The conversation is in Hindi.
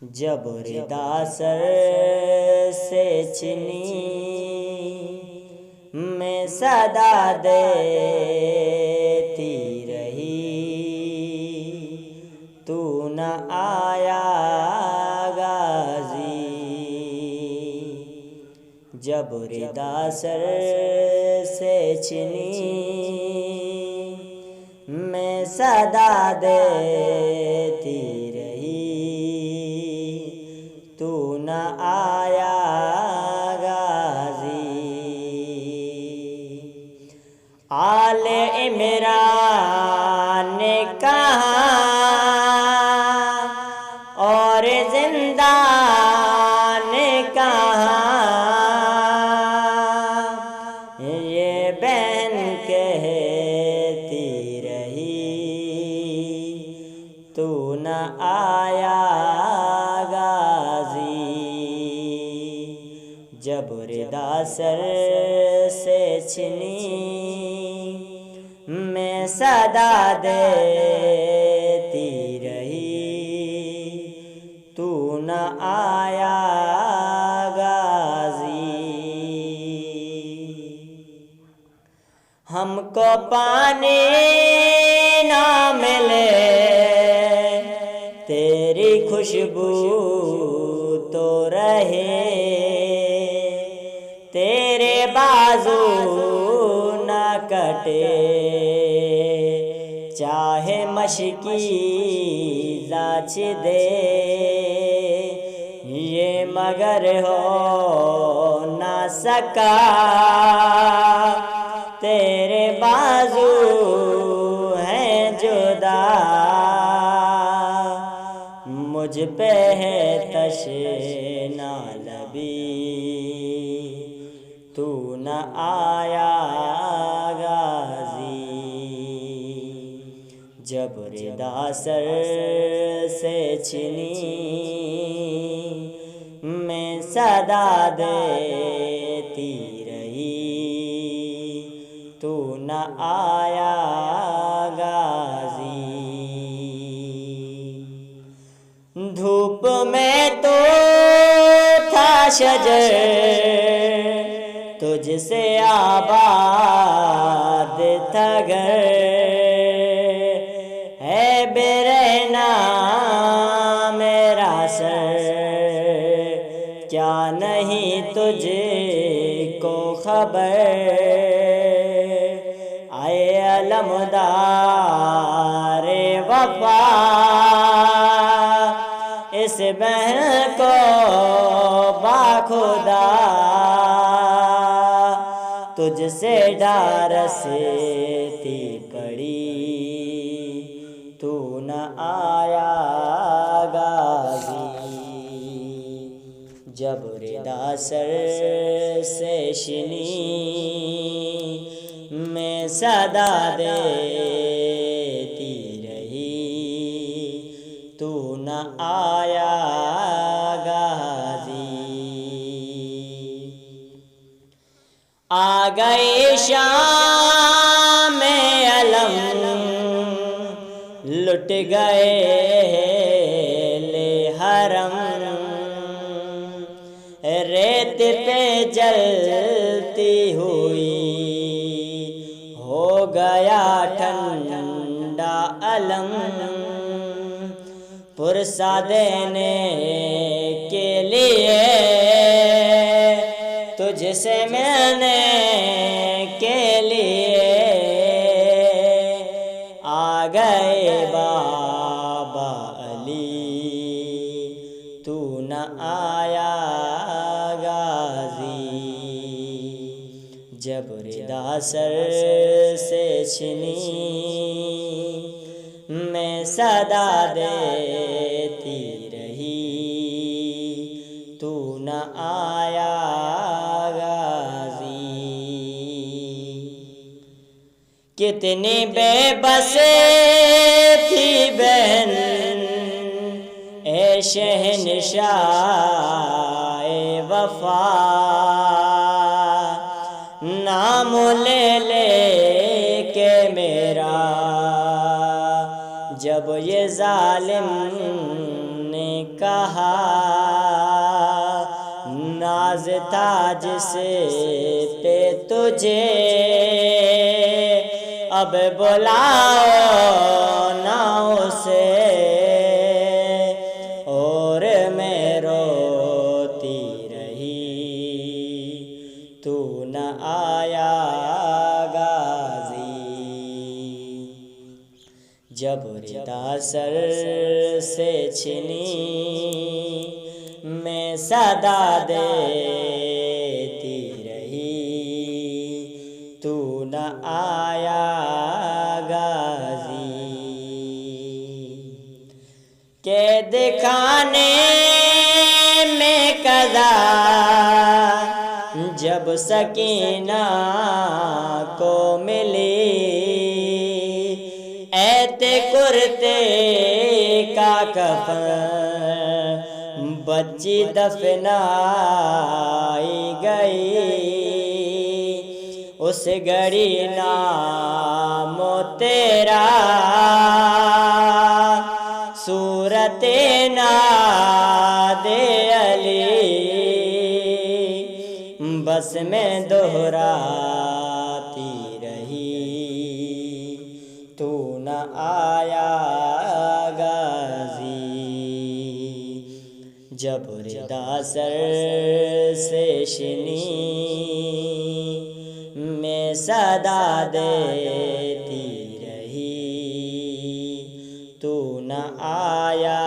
जब रिदा सर से छिनी मैं सदा देती रही, तू न आया गाजी। जब रिदा सर से छिनी मैं सदा देती रही, तू न आया गाजी। आले इमरान ने कहा और जिंदा ने कहा, ये बहन कहती रही, तू न आया गाजी। जब रिदा सर से छिनी मैं सदा देती रही, तू न आया गाजी। हमको पानी ना मिले तेरी खुशबू तो रहे, तेरे बाजू न कटे चाहे मशकी जाच दे, ये मगर हो ना सका तेरे बाजू हैं जुदा, मुझ पे है तशना लबी, तू न आया गाजी। जब रिदा सर से छिनी मैं सदा देती रही, तू न आया गाजी। धूप में तो था शजर तुझसे आबाद था घर, है बेरहना मेरा सर, क्या नहीं तुझको खबर, आए अलमदार वफा इस बहन को बाखुदा, तुझसे डारसती पड़ी, तू न आया गाजी। जब रिदा सर से छिनी मैं सदा देती रही, तू न आया गाजी। आ गए शाम में अलम लुट गए ले हरम, रेत पे जलती हुई हो गया ठंडा अलम, पुरसा देने के लिए तुझसे मैंने के लिए आ गए बाबा अली, तू न आया गाजी। जब रिदा सर से छिनी मैं सदा देती रही, तू न आया गाजी। कितनी बेबस थी बहन ए शहंशाह वफा, नाम ले ले के मेरा जब ये जालिम ने कहा नाज था जिसे पे तुझे, अब बुलाओ ना उसे। और मैं रोती रही तू न आया गाजी। जब रिदा सर से छिनी मैं सदा देती रही तू न आया गाजी। कैद खाने में कज़ा जब सकीना को मिली, ऐते कुर्ते का कफन बच्ची दफनाई गई। उस घड़ी नामो तेरा सूरत नादे अली, बस में दोहराती रही तू न आया गाजी। जब रिदा सर से शिनी मैं सदा देती रही तू न आया